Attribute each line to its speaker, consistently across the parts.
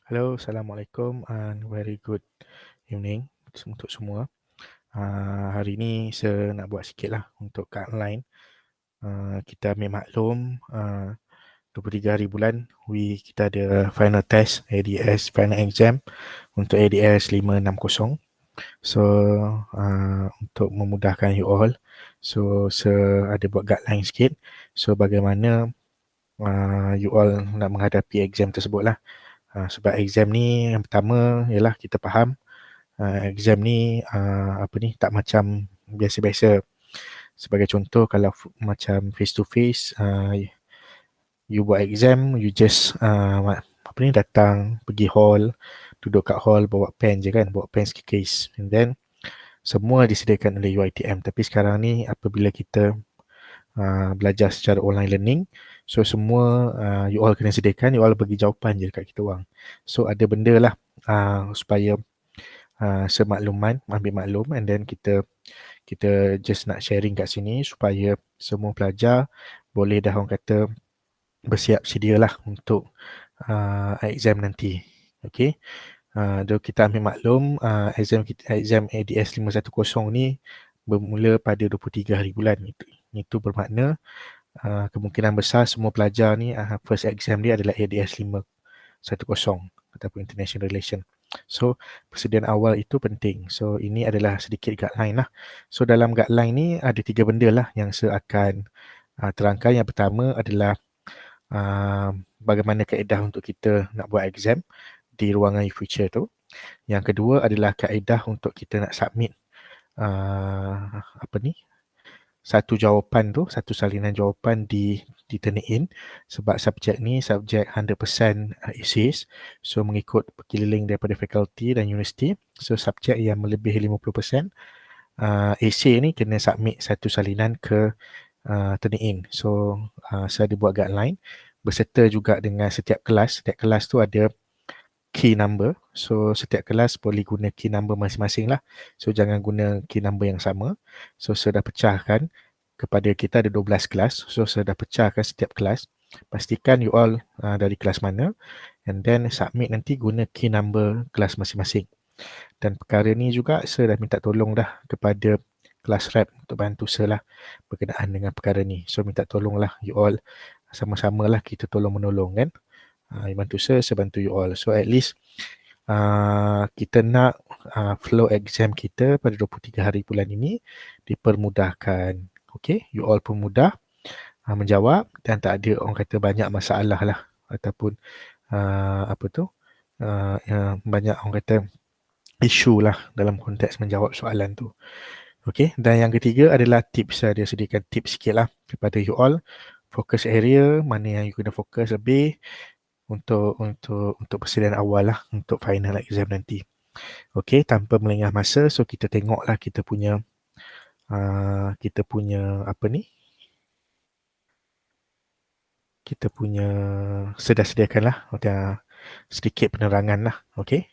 Speaker 1: Hello, Assalamualaikum and very good evening untuk semua. Hari ni saya nak buat sikit lah untuk guideline. Kita ambil maklum 23 hari bulan kita ada final test ADS final exam untuk ADS 560. So untuk memudahkan you all, so saya ada buat guideline sikit. So bagaimana you all nak menghadapi exam tersebut lah. Sebab exam ni yang pertama ialah kita faham exam ni tak macam biasa-biasa. Sebagai contoh, kalau macam face to face, you buat exam, you just datang pergi hall, duduk kat hall, bawa pen je kan, bawa pen sikit case, and then semua disediakan oleh UiTM. Tapi sekarang ni apabila kita belajar secara online learning, so semua you all kena sediakan, you all bagi jawapan je dekat kita orang. So ada benda lah supaya semakluman, ambil maklum, and then kita just nak sharing kat sini supaya semua pelajar boleh dah orang kata bersiap sedia lah untuk exam nanti. Okay. Kita ambil maklum exam ADS 510 ni bermula pada 23 hari bulan. Itu bermakna kemungkinan besar semua pelajar ni first exam dia adalah ADS 510 ataupun International Relation. So persediaan awal itu penting. So ini adalah sedikit guideline lah. So dalam guideline ni ada 3 benda lah yang saya akan terangkan. Yang pertama adalah bagaimana kaedah untuk kita nak buat exam di ruangan e-future tu. Yang kedua adalah kaedah untuk kita nak submit satu jawapan tu, satu salinan jawapan di Turnitin, sebab subjek ni subjek 100% essays, so mengikut berkeliling daripada fakulti dan universiti. So subjek yang melebihi 50% essay ni kena submit satu salinan ke Turnitin. So saya ada buat guideline berserta juga dengan setiap kelas. Setiap kelas tu ada key number. So setiap kelas boleh guna key number masing-masing lah. So jangan guna key number yang sama. So saya dah pecahkan, kepada kita ada 12 kelas. So saya dah pecahkan setiap kelas. Pastikan you all dari kelas mana, and then submit nanti guna key number kelas masing-masing. Dan perkara ni juga saya dah minta tolong dah kepada kelas rep untuk bantu saya lah berkenaan dengan perkara ni. So minta tolong lah you all, sama-sama lah kita tolong menolong kan. Bantu saya bantu you all. So at least kita nak flow exam kita pada 23 hari bulan ini dipermudahkan. Okay, you all pun mudah menjawab dan tak ada orang kata banyak masalah lah ataupun banyak orang kata isu lah dalam konteks menjawab soalan tu. Okay, dan yang ketiga adalah tips. Saya sediakan tips sikit lah kepada you all. Fokus area, mana yang you kena fokus lebih untuk persediaan awal lah untuk final exam nanti. Okay, tanpa melengah masa, so kita tengoklah kita punya saya sediakan lah sedikit penerangan lah. Okay.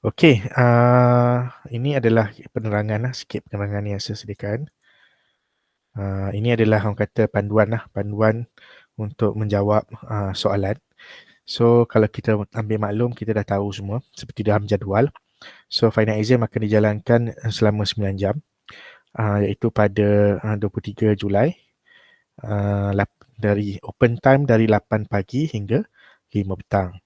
Speaker 1: Okay, ini adalah penerangan lah, sikit penerangan yang saya sediakan. Ini adalah orang kata panduan untuk menjawab soalan. So kalau kita ambil maklum, kita dah tahu semua seperti dalam jadual. So final exam akan dijalankan selama 9 jam, iaitu pada 23 Julai, dari open time dari 8 pagi hingga 5 petang.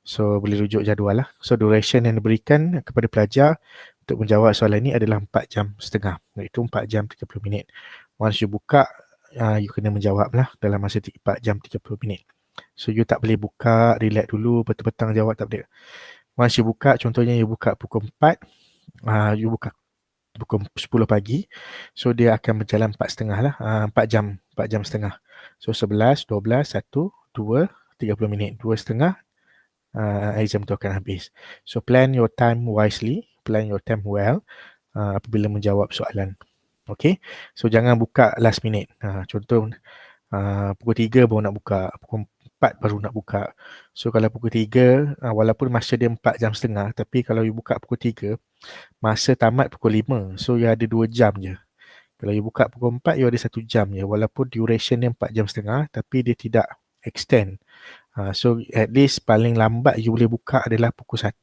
Speaker 1: So boleh rujuk jadual lah. So duration yang diberikan kepada pelajar untuk menjawab soalan ini adalah 4 jam setengah, iaitu 4 jam 30 minit. Once you buka, you kena menjawab lah dalam masa 4 jam 30 minit. So you tak boleh buka, relax dulu, petang-petang jawab, tak boleh. Once you buka, contohnya you buka pukul 4, you buka pukul 10 pagi, so dia akan berjalan 4 lah, 4 jam setengah. So 11, 12, 1, 2, 30 minit, 2 setengah, exam tu akan habis. So plan your time wisely, plan your time well apabila menjawab soalan. Okay, so jangan buka last minute. Contoh pukul 3 baru nak buka, pukul 4 baru nak buka. So kalau pukul 3, walaupun masa dia 4 jam setengah, tapi kalau you buka pukul 3, masa tamat pukul 5. So you ada 2 jam je. Kalau you buka pukul 4, you ada 1 jam je. Walaupun duration dia 4 jam setengah, tapi dia tidak extend So at least paling lambat you boleh buka adalah pukul 1.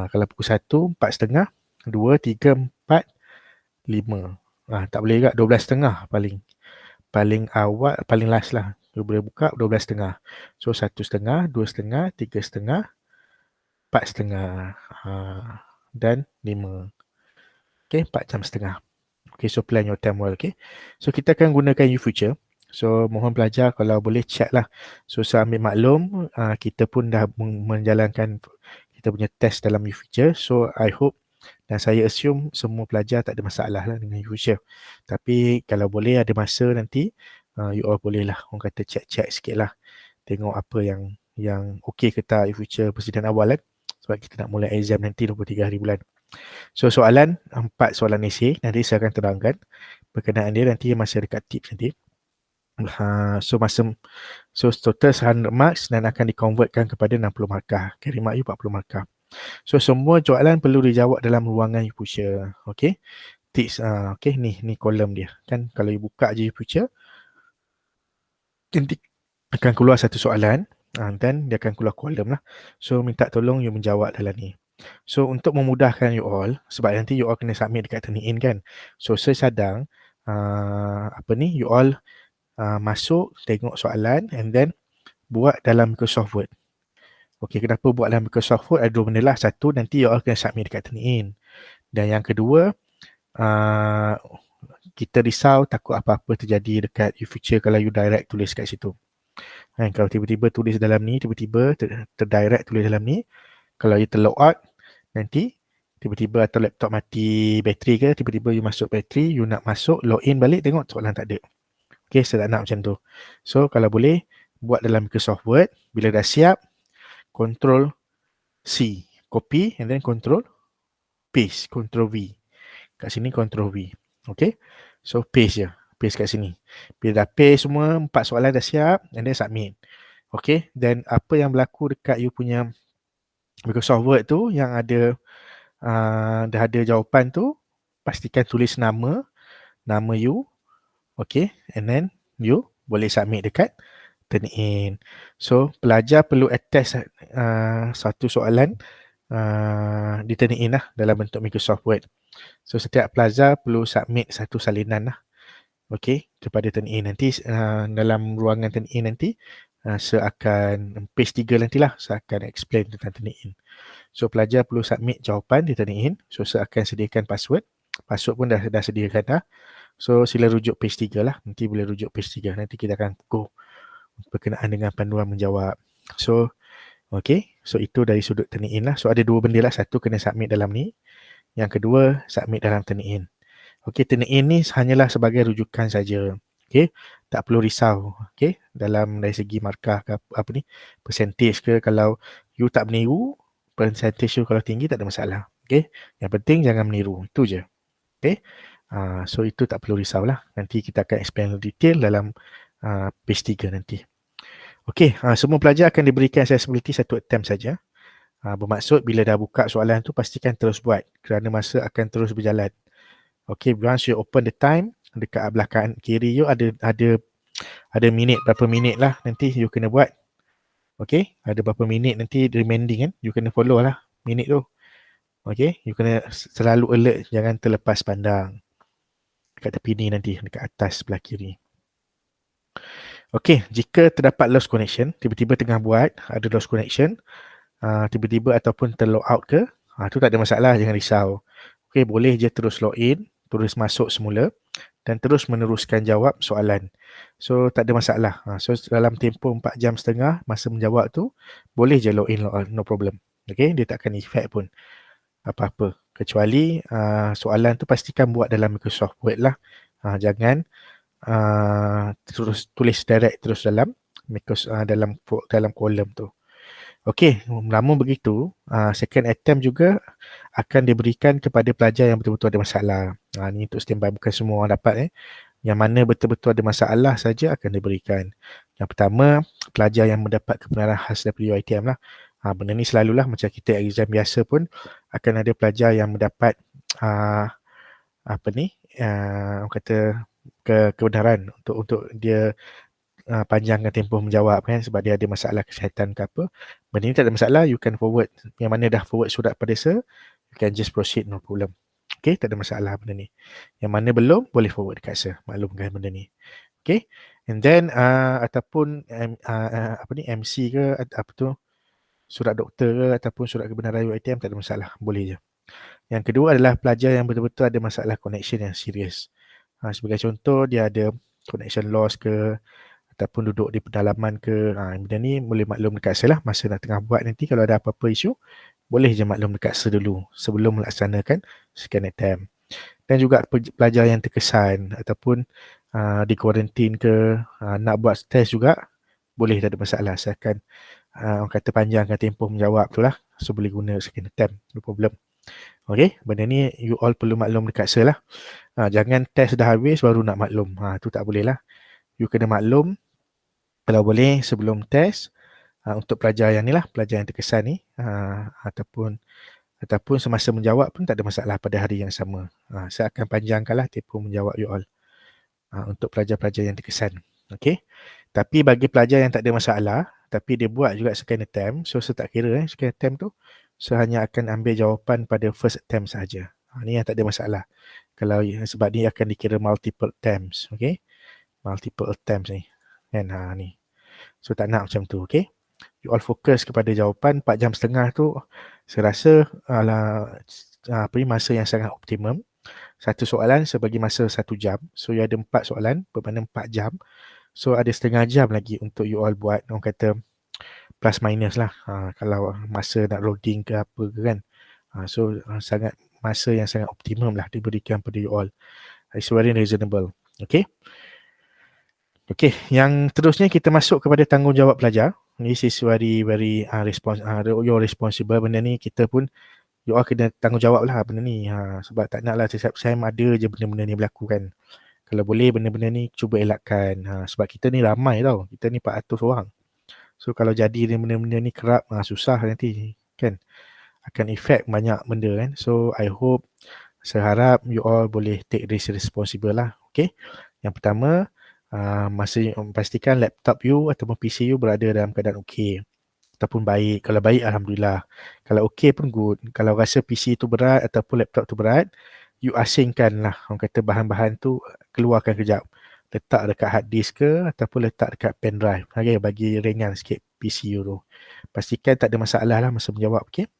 Speaker 1: Kalau pukul 1, 4.30, 2, 3, 4, 5. Tak boleh juga 12.30 paling awal, paling last lah. You boleh buka 12.30. So 1.30, 2.30, 3.30, 4.30 dan 5. Okay, 4 jam setengah. Okay, so plan your time well. Okay, so kita akan gunakan YouFuture. So mohon pelajar kalau boleh check lah. So saya ambil maklum kita pun dah menjalankan kita punya test dalam YouFuture. So I hope dan saya assume semua pelajar tak ada masalah lah dengan YouFuture. Tapi kalau boleh ada masa nanti you all boleh lah orang kata check-check sikit lah. Tengok apa yang okey ke tak YouFuture persediaan awal kan. Sebab kita nak mula exam nanti 23 hari bulan. So soalan, 4 soalan esei nanti saya akan terangkan berkenaan dia nanti masa dekat tips nanti. So total 100 marks dan akan dikonvertkan kepada 60 markah. Carry mark you 40 markah. So semua soalan perlu dijawab dalam ruangan YouFuture. Okay. Tips, okay, ni kolom dia. Kan kalau you buka je YouFuture, nanti akan keluar satu soalan dan dia akan keluar kolom lah. So minta tolong you menjawab dalam ni. So untuk memudahkan you all, sebab nanti you all kena submit dekat Turnitin kan. So saya sadang you all masuk tengok soalan and then buat dalam Microsoft Word. Okey, kenapa buat dalam Microsoft Word? Ada dua benda lah. Satu, nanti you all kena submit dekat Turnitin. Dan yang kedua, kita risau takut apa-apa terjadi dekat YouFuture kalau you direct tulis kat situ. Kalau tiba-tiba tulis dalam ni, tiba-tiba terdirect tulis dalam ni, kalau you terlog out, nanti tiba-tiba atau laptop mati bateri ke, tiba-tiba you masuk bateri, you nak masuk, login balik, tengok soalan tak ada. Okay, saya tak nak macam tu. So, kalau boleh, buat dalam Microsoft Word. Bila dah siap, Ctrl C, copy, and then Ctrl paste, Ctrl V. Kat sini Ctrl V. Okay, so paste je. Paste kat sini. Bila dah paste semua, 4 soalan dah siap, and then submit. Okay, then apa yang berlaku dekat you punya Microsoft Word tu, yang ada dah ada jawapan tu, pastikan tulis nama you, okay, and then you boleh submit dekat Turnitin. So pelajar perlu attach satu soalan di Turnitin lah dalam bentuk Microsoft Word. So setiap pelajar perlu submit satu salinan lah, okay, kepada Turnitin. Nanti dalam ruangan Turnitin nanti saya akan page 3 nantilah saya akan explain tentang Turnitin. So pelajar perlu submit jawapan di Turnitin. So saya akan sediakan password. Password pun dah sediakan dah. So sila rujuk page 3 lah. Nanti boleh rujuk page 3. Nanti kita akan go berkenaan dengan panduan menjawab. So okay. So itu dari sudut Turnitin lah. So ada dua benda lah. Satu kena submit dalam ni. Yang kedua submit dalam Turnitin. Okay, Turnitin ni hanyalah sebagai rujukan saja. Okay, tak perlu risau. Okay, dalam dari segi markah ke apa ni, percentage ke, kalau you tak meniru, percentage you kalau tinggi tak ada masalah. Okay, yang penting jangan meniru. Itu je. Okay, so itu tak perlu risau lah. Nanti kita akan explain detail dalam page 3 nanti. Okay, semua pelajar akan diberikan accessibility satu attempt saja. Bermaksud bila dah buka soalan tu pastikan terus buat kerana masa akan terus berjalan. Okay, once you open the time, dekat belakang kiri you ada minit, berapa minit lah nanti you kena buat. Okay, ada berapa minit nanti remaining kan, you kena follow lah minit tu. Okay, you kena selalu alert, jangan terlepas pandang. Dekat tepi ni nanti, dekat atas sebelah kiri. Okay, jika terdapat lost connection, tiba-tiba tengah buat, ada lost connection, tiba-tiba ataupun terlog out ke, tu tak ada masalah, jangan risau. Okay, boleh je terus login, terus masuk semula dan terus meneruskan jawab soalan. So tak ada masalah. So dalam tempoh 4 jam setengah masa menjawab tu, boleh je login, log out, no problem. Okay, dia tak akan effect pun apa-apa. Kecuali soalan tu pastikan buat dalam Microsoft Word lah. Jangan terus tulis direct terus dalam dalam kolom tu. Okey, namun begitu, second attempt juga akan diberikan kepada pelajar yang betul-betul ada masalah. Ini untuk standby, bukan semua orang dapat. Yang mana betul-betul ada masalah saja akan diberikan. Yang pertama, pelajar yang mendapat kebenaran khas daripada UiTM lah. Benda ni selalulah macam kita exam biasa pun akan ada pelajar yang mendapat orang kata kebenaran untuk dia panjangkan tempoh menjawab kan, sebab dia ada masalah kesihatan ke apa. Benda ni tak ada masalah, you can forward. Yang mana dah forward surat pada sir, you can just proceed, no problem. Okay, tak ada masalah benda ni. Yang mana belum, boleh forward dekat sir, maklumkan benda ni. Okay, and then ataupun apa ni, MC ke, apa tu, surat doktor ke, ataupun surat kebenaran UiTM, tak ada masalah, boleh je. Yang kedua adalah pelajar yang betul-betul ada masalah connection yang serius. Sebagai contoh, dia ada connection loss ke, ataupun duduk di pedalaman ke, benda ni boleh maklum dekat saya lah. Masa nak tengah buat nanti, kalau ada apa-apa isu, boleh je maklum dekat saya dulu sebelum melaksanakan scan attempt. Dan juga pelajar yang terkesan ataupun di kuarantin ke, nak buat test juga, boleh, tak ada masalah. Saya akan orang kata panjangkan tempoh menjawab tu lah, so boleh guna second attempt, no problem. Okay, benda ni you all perlu maklum dekat saya lah. Jangan test dah habis baru nak maklum, tu tak boleh lah. You kena maklum kalau boleh sebelum test, untuk pelajar yang ni lah, pelajar yang terkesan ni, ataupun semasa menjawab pun tak ada masalah pada hari yang sama. Saya akan panjangkanlah tempoh menjawab you all untuk pelajar-pelajar yang terkesan. Okay. Tapi bagi pelajar yang tak ada masalah, tapi dia buat juga second attempt, so saya tak kira second attempt tu, saya hanya akan ambil jawapan pada first attempt sahaja. Ni yang tak ada masalah. Kalau sebab ni akan dikira multiple attempts, okay? Multiple attempts ni. Kan ni. So tak nak macam tu, okay? You all fokus kepada jawapan 4 jam setengah tu, saya rasa masa yang sangat optimum. Satu soalan sebagi masa 1 jam. So you ada 4 soalan bermakna 4 jam. So ada setengah jam lagi untuk you all buat, orang kata plus minus lah. Kalau masa nak loading ke apa ke kan. So sangat masa yang sangat optimum lah diberikan pada you all. It's very reasonable. Okay. Okay, yang terusnya kita masuk kepada tanggungjawab pelajar. This is very you're responsible. Benda ni kita pun you all kena tanggungjawab lah benda ni. Sebab tak nak lah setiap time ada je benda-benda ni berlaku kan. Kalau boleh benda-benda ni cuba elakkan. Sebab kita ni ramai tau. Kita ni 400 orang. So kalau jadi benda-benda ni kerap, susah nanti kan. Akan efek banyak benda kan. So I hope, saya harap you all boleh take this responsible lah. Okay. Yang pertama, pastikan laptop you ataupun PC you berada dalam keadaan okey ataupun baik. Kalau baik, Alhamdulillah. Kalau okey pun good. Kalau rasa PC tu berat ataupun laptop tu berat, you asingkan lah, orang kata bahan-bahan tu keluarkan kejap. Letak dekat hard disk ke ataupun letak dekat pen drive. Okay, bagi ringan sikit PC you tu. Pastikan tak ada masalah lah masa menjawab. Okay.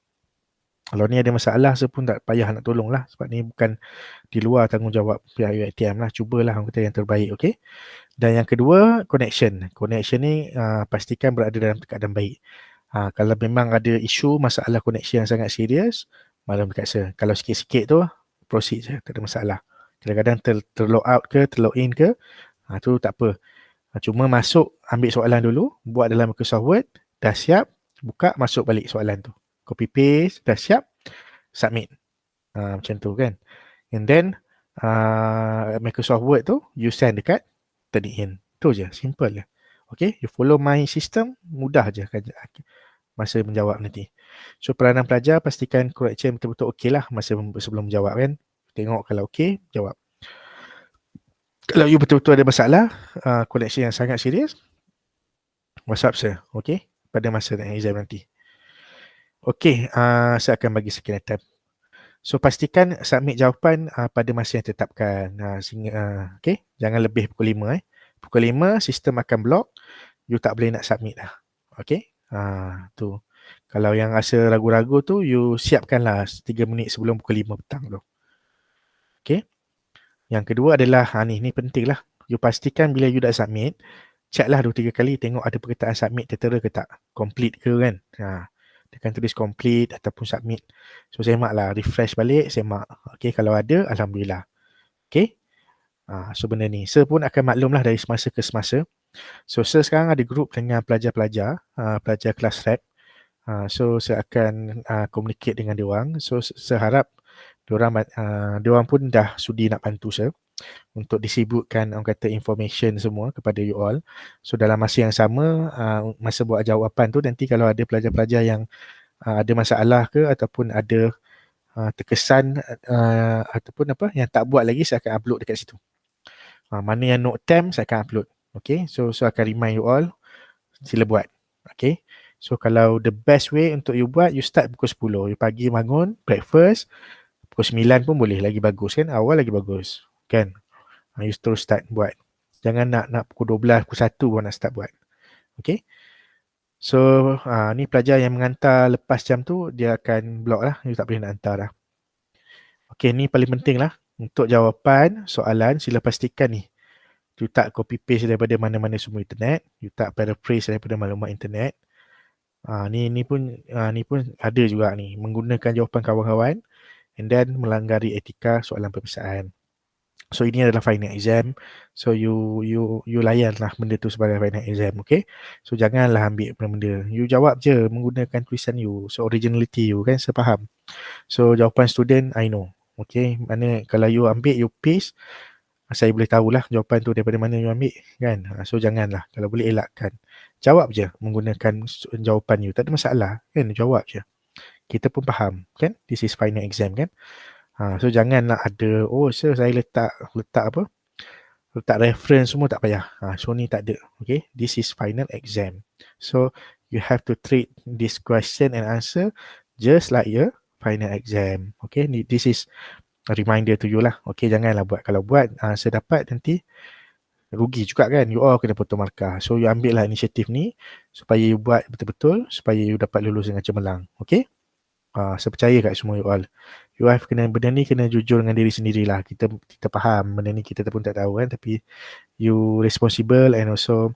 Speaker 1: Kalau ni ada masalah, saya pun tak payah nak tolong lah. Sebab ni bukan di luar tanggungjawab pihak UiTM lah. Cubalah orang kata yang terbaik. Okay. Dan yang kedua, connection. Connection ni pastikan berada dalam keadaan baik. Kalau memang ada isu masalah connection yang sangat serius, maklum dekat saya. Kalau sikit-sikit tu, proceed je. Tak ada masalah. Kadang-kadang terlog out ke, terlog in ke, tu tak apa. Cuma masuk, ambil soalan dulu, buat dalam Microsoft Word, dah siap, buka, masuk balik soalan tu. Copy paste, dah siap, submit. Macam tu kan. And then, Microsoft Word tu, you send dekat turn it in. Tu je, simple je. Okay, you follow my system, mudah je masa menjawab nanti. So, peranan pelajar, pastikan correction betul-betul okey lah masa sebelum menjawab kan. Tengok kalau okey, jawab. Kalau you betul-betul ada masalah, connection yang sangat serius, WhatsApp saya, okay, pada masa exam nanti. Okay, saya akan bagi second attempt. So, pastikan submit jawapan pada masa yang ditetapkan. Okay, jangan lebih pukul 5. Pukul 5, sistem akan block. You tak boleh nak submit dah. Okay, tu. Kalau yang rasa ragu-ragu tu, you siapkanlah 3 minit sebelum pukul 5 petang tu. Okay. Yang kedua adalah, ni penting lah. You pastikan bila you dah submit, check lah 2-3 kali tengok ada perkataan submit tertera ke tak. Complete ke kan. Tekan tulis complete ataupun submit. So, semak lah. Refresh balik, semak. Okay, kalau ada, Alhamdulillah. Okay. So, benda ni. Saya pun akan maklum lah dari semasa ke semasa. So, saya sekarang ada group dengan pelajar-pelajar, pelajar kelas rep. So, saya akan communicate dengan diorang. So, saya harap diorang pun dah sudi nak bantu saya untuk disibukkan orang kata information semua kepada you all. So, dalam masa yang sama, masa buat jawapan tu, nanti kalau ada pelajar-pelajar yang ada masalah ke ataupun ada terkesan ataupun apa yang tak buat lagi, saya akan upload dekat situ. Mana yang note time, saya akan upload. Okay, so akan remind you all, sila buat. Okay, so kalau the best way untuk you buat, you start pukul 10. You pagi bangun, breakfast, pukul 9 pun boleh, lagi bagus kan, awal lagi bagus kan. You terus start buat. Jangan nak pukul 12, pukul 1 pun nak start buat. Okay, so ni pelajar yang mengantar lepas jam tu, dia akan block lah, you tak boleh nak hantar lah. Okay, ni paling penting lah. Untuk jawapan soalan, sila pastikan ni, you tak copy paste daripada mana-mana semua internet, you tak paraphrase daripada maklumat internet. Ni pun ada juga ni, menggunakan jawapan kawan-kawan and then melanggar etika soalan peperiksaan. So ini adalah final exam. So you layanlah benda tu sebagai final exam, okay? So janganlah ambil benda-benda. You jawab je menggunakan tulisan you. So originality you kan, sepaham. So jawapan student I know. Okay, mana kalau you ambil, you paste, saya boleh tahulah jawapan tu daripada mana you ambil kan. So janganlah, kalau boleh elakkan. Jawab je menggunakan jawapan you, tak ada masalah kan, jawab je. Kita pun faham kan, this is final exam kan. So janganlah ada, oh sir saya letak apa, letak reference semua, tak payah. So ni tak ada. Okay, this is final exam. So you have to treat this question and answer just like your final exam. Okay, this is a reminder to you lah. Okay, janganlah buat. Kalau buat answer dapat, nanti rugi juga kan, you all kena potong markah. So you ambil lah inisiatif ni supaya you buat betul-betul, supaya you dapat lulus dengan cemerlang. Okay, saya percaya kat semua you all. You have benda ni kena jujur dengan diri sendirilah. Kita faham benda ni, kita pun tak tahu kan, tapi you responsible and also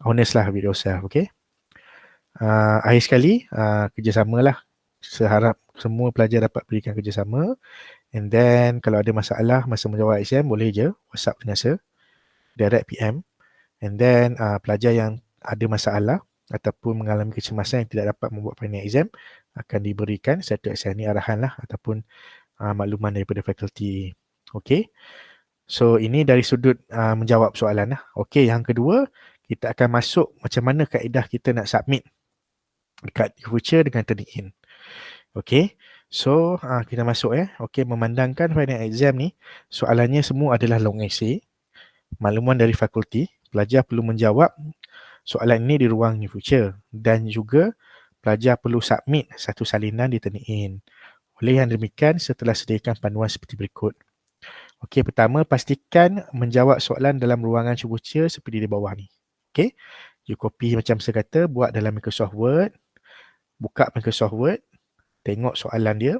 Speaker 1: honest lah with yourself. Okay, akhir sekali, kerjasama lah. Seharap semua pelajar dapat berikan kerjasama, and then kalau ada masalah masa menjawab exam, boleh je WhatsApp dengan saya, direct PM. And then pelajar yang ada masalah ataupun mengalami kecemasan yang tidak dapat membuat final exam, akan diberikan satu assignment, ni arahan lah ataupun makluman daripada fakulti. Okay, so ini dari sudut menjawab soalan lah. Okay, yang kedua, kita akan masuk macam mana kaedah kita nak submit dekat future dengan Turnitin. Okay, so kita masuk Okay, memandangkan final exam ni, soalannya semua adalah long essay, makluman dari fakulti. Pelajar perlu menjawab soalan ini di ruang New Future, dan juga pelajar perlu submit satu salinan di Turnitin. Oleh yang demikian, setelah sediakan panduan seperti berikut. Okey, pertama, pastikan menjawab soalan dalam ruangan cubuca seperti di bawah ni. Okey, you copy macam saya kata, buat dalam Microsoft Word, buka Microsoft Word, tengok soalan dia,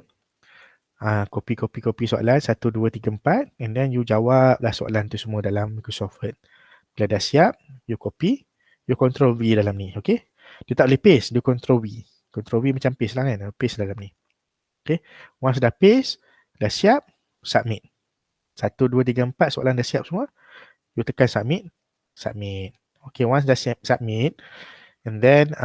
Speaker 1: copy soalan 1, 2, 3, 4, and then you jawablah soalan tu semua dalam Microsoft Word. Bila dah siap, you copy, you Ctrl V dalam ni. Okey, dia tak boleh paste, dia Ctrl V. Ctrl V macam paste lah kan, paste dalam ni. Okay, once dah paste, dah siap, submit. 1, 2, 3, 4 soalan dah siap semua, you tekan submit. Okay, once dah siap submit, and then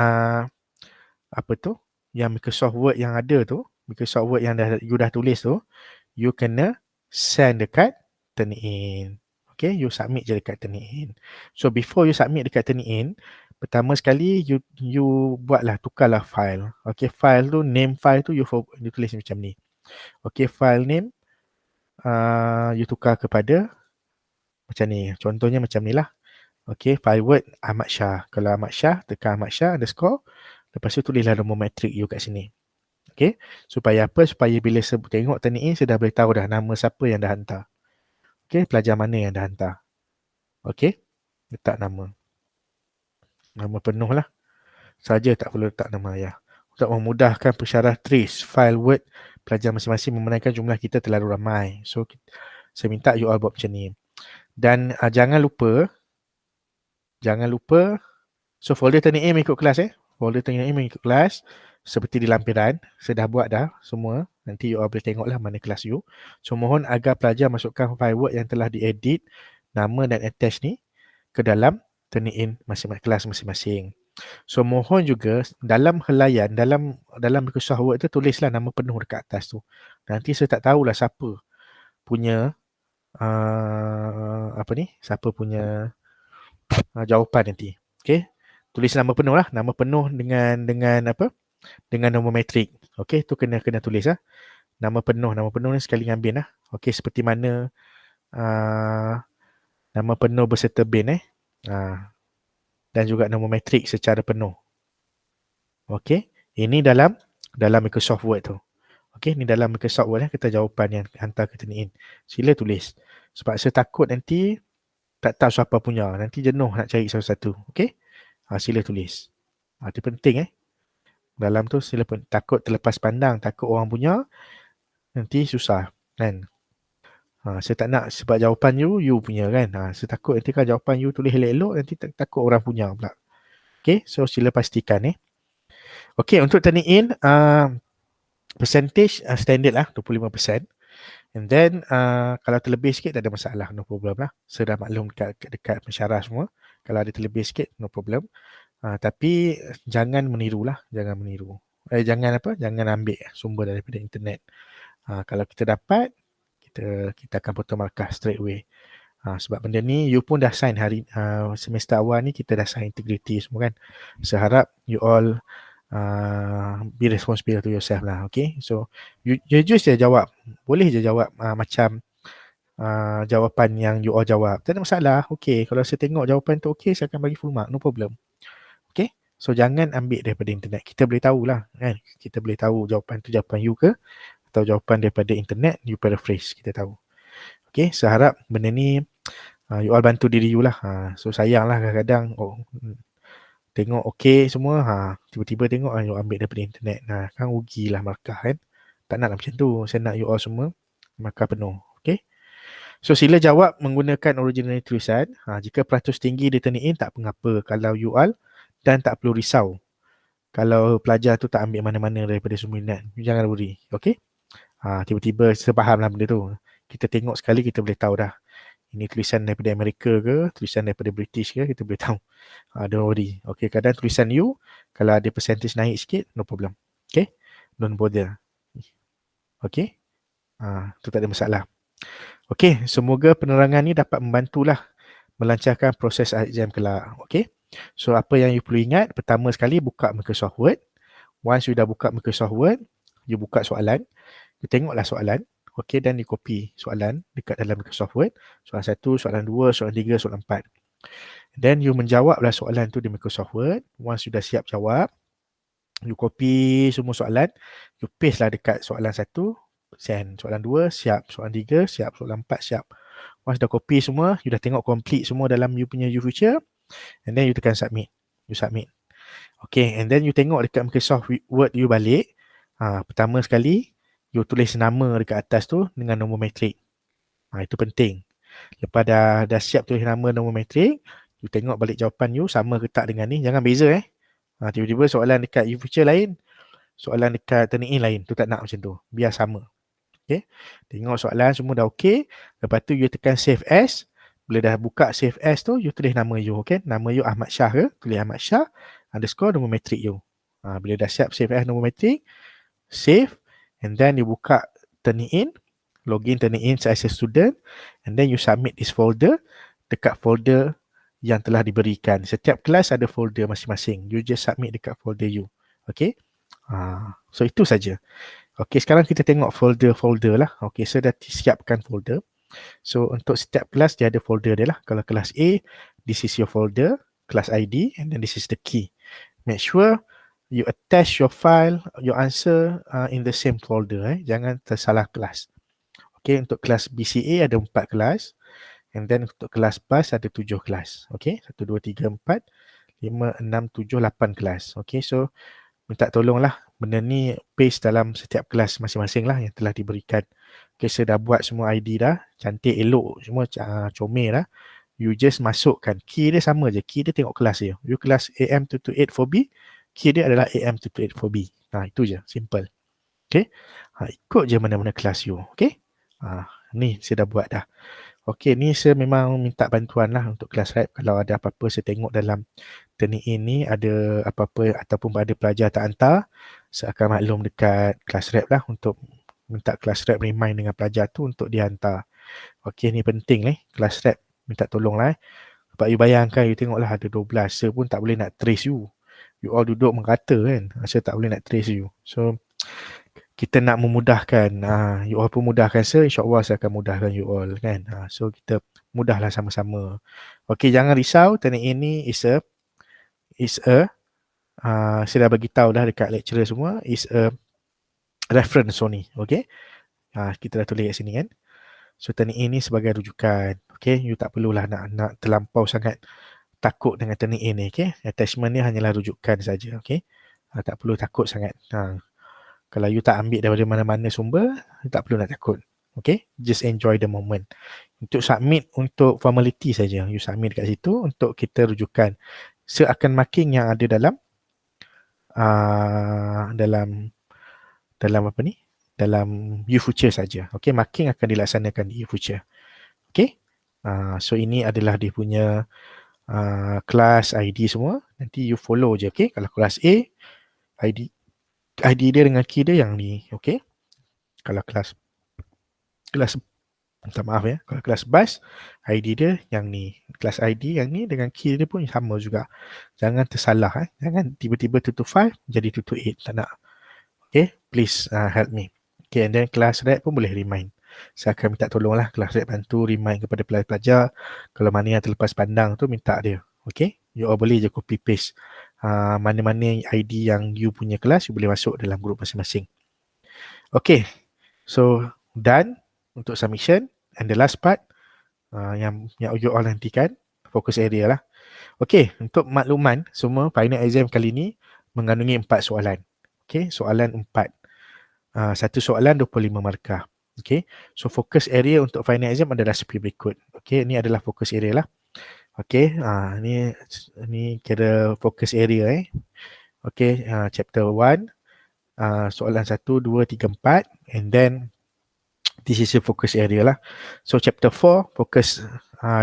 Speaker 1: apa tu, yang Microsoft Word yang ada tu, Microsoft Word yang you dah tulis tu, you kena send dekat Turnitin. Okay, you submit je dekat Turnitin. So before you submit dekat Turnitin, pertama sekali you buatlah, tukarlah file. Okay, file tu, name file tu you tulis macam ni. Okay, file name you tukar kepada macam ni. Contohnya macam ni lah. Okay, file Word Ahmad Shah. Kalau Ahmad Shah, tekan Ahmad Shah underscore, lepas tu tulislah nombor matrik you kat sini. Okay, supaya apa? Supaya bila tengok Turnitin, saya dah boleh tahu dah nama siapa yang dah hantar. Okay, pelajar mana yang dah hantar. Okay, letak nama penuh lah saja, tak perlu letak nama ayah. Untuk memudahkan persyarat trace file Word pelajar masing-masing, memenangkan jumlah kita terlalu ramai. So saya minta you all buat macam ni. Dan jangan lupa, so folder Turnitin mengikut kelas folder Turnitin mengikut kelas seperti di lampiran. Saya dah buat dah semua, nanti you all boleh tengok lah mana kelas you. So mohon agar pelajar masukkan file Word yang telah diedit, nama dan attach ni ke dalam Turnitin masing-masing kelas masing-masing. So mohon juga dalam helaian, dalam Microsoft Word tu, tulislah nama penuh dekat atas tu. Nanti saya tak tahulah siapa punya siapa punya jawapan nanti. Okay, tulis nama penuh lah, nama penuh dengan apa, dengan nombor matrik. Okay, tu kena tulis lah. Nama penuh ni sekali ambil lah. Okay, seperti mana nama penuh berserta bin Dan juga numeric secara penuh. Okey, ini dalam Microsoft Word tu. Okey, ni dalam Microsoft Word kita jawapan yang hantar ke Taniin. Sila tulis. Sebab saya takut nanti tak tahu siapa punya. Nanti jenuh nak cari satu-satu. Okey? Sila tulis. Itu penting Dalam tu sila pun takut terlepas pandang, takut orang punya, nanti susah kan. Saya tak nak sebab jawapan you punya kan. Saya takut nanti kalau jawapan you tulis elok-elok, nanti takut orang punya pula. Okey, so sila pastikan Okey, untuk Taniin, percentage standard lah 25%. And then kalau terlebih sikit tak ada masalah, no problem lah. Saya dah maklum dekat pensyarah semua. Kalau ada terlebih sikit, no problem. Tapi jangan meniru lah, jangan meniru. Jangan ambil sumber daripada internet. Kalau kita dapat, kita akan potong markah straight away. Sebab benda ni you pun dah sign hari semester awal ni, kita dah sign integrity semua kan. Seharap you all be responsible to yourself lah. Okay, so you just jawab, boleh je jawab macam jawapan yang you all jawab, tak ada masalah. Okay, kalau saya tengok jawapan tu okay, saya akan bagi full mark, no problem. Okay, so jangan ambil daripada internet. Kita boleh tahulah kan, kita boleh tahu jawapan tu jawapan you ke atau jawapan daripada internet, you paraphrase, kita tahu. Okay, saya harap benda ni you all bantu diri you lah. So sayang lah kadang-kadang tengok okey semua, tiba-tiba tengok you ambil daripada internet. Kan rugilah markah kan. Tak naklah macam tu. Saya nak you all semua markah penuh. Okey. So sila jawab menggunakan original tulisan. Jika peratus tinggi ditaniin tak mengapa kalau you all, dan tak perlu risau kalau pelajar tu tak ambil mana-mana daripada semua minat. Jangan worry. Okey. Tiba-tiba saya fahamlah benda tu. Kita tengok sekali kita boleh tahu dah. Ini tulisan daripada Amerika ke, tulisan daripada British ke, kita boleh tahu. Don't worry. Okay, kadang tulisan you, kalau ada percentage naik sikit, no problem. Okay, don't bother. Okay, tu tak ada masalah. Okay, semoga penerangan ni dapat membantulah melancarkan proses exam kelak. Okay, so apa yang you perlu ingat, pertama sekali buka Microsoft Word. Once you dah buka Microsoft Word, you buka soalan, you tengoklah soalan. Okay, dan you copy soalan dekat dalam Microsoft Word. Soalan 1, soalan 2, soalan 3, soalan 4. Then you menjawablah soalan tu di Microsoft Word. Once you dah siap jawab, you copy semua soalan. You paste lah dekat soalan 1, send. Soalan 2, siap. Soalan 3, siap. Soalan 4, siap. Once dah copy semua, you dah tengok complete semua dalam you punya YouFuture. And then you tekan submit. You submit. Okay, and then you tengok dekat Microsoft Word you balik. Pertama sekali, you tulis nama dekat atas tu dengan nombor metrik. Itu penting. Lepas dah siap tulis nama nombor metrik, you tengok balik jawapan you sama ke tak dengan ni. Jangan beza tiba-tiba soalan dekat YouFuture lain, soalan dekat Taniin lain. Tu tak nak macam tu. Biar sama. Okay. Tengok soalan semua dah okay. Lepas tu you tekan save as. Bila dah buka save as tu, you tulis nama you. Okay. Nama you Ahmad Shah ke? Tulis Ahmad Shah _ nombor metrik you. Bila dah siap save as nombor metrik, save. And then you buka Taniin, login Taniin as a student, and then you submit this folder dekat folder yang telah diberikan. Setiap kelas ada folder masing-masing. You just submit dekat folder you. Okay. So itu saja. Okay, sekarang kita tengok folder-folder lah. Okay, saya dah siapkan folder. So untuk setiap kelas dia ada folder dia lah. Kalau kelas A, this is your folder, kelas ID, and then this is the key. Make sure you attach your file, your answer in the same folder. Jangan tersalah kelas. Okay, untuk kelas BCA ada 4 kelas. And then untuk kelas PAS ada 7 kelas. Okay, 1, 2, 3, 4, 5, 6, 7, 8 kelas. Okay, so minta tolonglah benda ni paste dalam setiap kelas masing-masing lah yang telah diberikan. Okay, saya dah buat semua ID dah. Cantik, elok, semua comel lah. You just masukkan. Key dia sama je. Key dia tengok kelas dia. You kelas AM228 4B, key dia adalah AM228 4B. Itu je. Simple. Okay. Ikut je mana-mana kelas you. Okay. Ni saya dah buat dah. Okay, ni saya memang minta bantuan lah untuk kelas rap. Kalau ada apa-apa saya tengok dalam Taniin ni ada apa-apa ataupun ada pelajar tak hantar, saya akan maklum dekat kelas rap lah untuk minta kelas rap remind dengan pelajar tu untuk dihantar. Okay, ni penting kelas rap minta tolong lah. Sebab you bayangkan, you tengoklah ada 12, saya pun tak boleh nak trace you. You all duduk merata kan, saya tak boleh nak trace you. So kita nak memudahkan, you all pun mudahkan saya, insyaAllah saya akan mudahkan you all kan. So kita mudahlah sama-sama. Okey, jangan risau, teknik ini saya dah bagi tahu dah dekat lecturer semua, is a reference only. Okey. Kita dah tulis kat sini kan. So teknik ini sebagai rujukan. Okey, you tak perlulah nak terlampau sangat takut dengan teknik ini. Okey, attachment ni hanyalah rujukan saja. Okey. Tak perlu takut sangat. Kalau you tak ambil daripada mana-mana sumber, you tak perlu nak takut. Okay, just enjoy the moment. Untuk submit untuk formality saja, you submit kat situ untuk kita rujukan seakan marking yang ada dalam apa ni? Dalam U-Future saja. Okay, marking akan dilaksanakan di U-Future. Okay, so ini adalah dia punya kelas ID semua. Nanti you follow je. Okay, kalau kelas A, ID dia dengan key dia yang ni. Okay, kalau kelas minta maaf ya, kalau kelas bus ID dia yang ni, kelas ID yang ni dengan key dia pun sama juga. Jangan tersalah jangan tiba-tiba 225 jadi 228, tak nak. Okay, please help me. Okay, and then kelas rep pun boleh remind. Saya akan minta tolonglah kelas rep bantu remind kepada pelajar-pelajar kalau mana yang terlepas pandang tu minta dia. Okay, you all boleh je copy paste mana-mana ID yang you punya kelas, you boleh masuk dalam grup masing-masing. Okay, so done untuk submission. And the last part yang you all nantikan, focus area lah. Okay, untuk makluman semua, final exam kali ni mengandungi 4 soalan. Okay, soalan 4. Satu soalan 25 markah. Okay, so focus area untuk final exam adalah seperti berikut. Okay, ni adalah focus area lah. Okay, ni kira focus area Okay, chapter 1, soalan 1, 2, 3, 4, and then this is your focus area lah. So chapter 4 focus,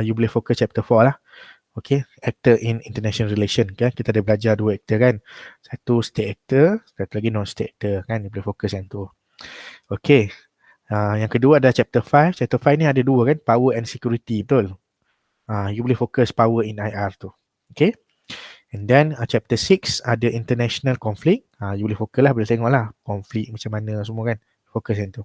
Speaker 1: you boleh fokus chapter 4 lah. Okay, actor in international relation kan. Kita ada belajar 2 actor kan. Satu state actor, satu lagi non state actor kan. You boleh fokus yang tu. Okay, yang kedua ada chapter 5. Chapter 5 ni ada 2 kan, power and security, betul. You boleh fokus power in IR tu. Okay, and then chapter 6 ada international conflict. You boleh fokus lah, boleh tengok lah konflik macam mana semua kan. Fokus yang tu.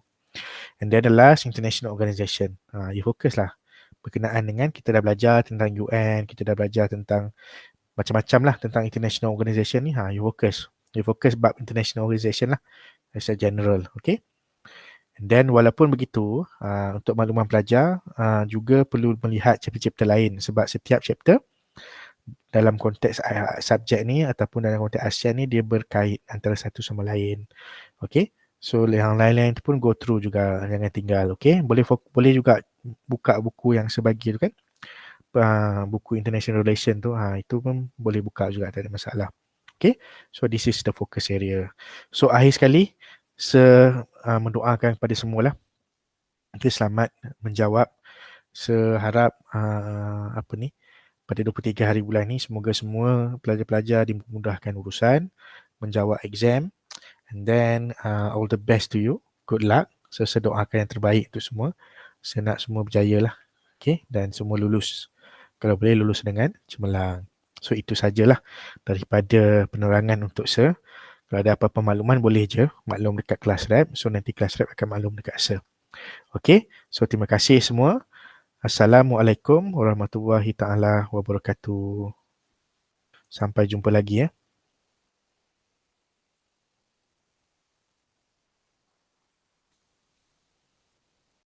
Speaker 1: And then the last, international organisation. You fokus lah. Berkenaan dengan kita dah belajar tentang UN, kita dah belajar tentang macam-macam lah tentang international organisation ni. You fokus. You fokus bab international organisation lah. As a general. Okay. And then walaupun begitu, untuk makluman pelajar, juga perlu melihat chapter-chapter lain. Sebab setiap chapter dalam konteks subjek ni ataupun dalam konteks ASEAN ni, dia berkait antara satu sama lain. Okay. So yang lain-lain tu pun go through juga, jangan tinggal. Okay, boleh juga buka buku yang sebagi tu kan, buku international relation tu, itu pun boleh buka juga, tak ada masalah. Okay, so this is the focus area. So akhir sekali, mendoakan kepada semualah, okay, selamat menjawab. Seharap pada 23 hari bulan ni semoga semua pelajar-pelajar dimudahkan urusan menjawab exam. And then all the best to you. Good luck. So saya doakan yang terbaik untuk semua. Saya nak semua berjaya lah. Okay. Dan semua lulus. Kalau boleh lulus dengan cemerlang. So itu sajalah daripada penerangan untuk saya. Kalau ada apa-apa makluman boleh je maklum dekat kelas rep. So nanti kelas rep akan maklum dekat saya. Okay. So terima kasih semua. Assalamualaikum warahmatullahi taala wabarakatuh. Sampai jumpa lagi ya.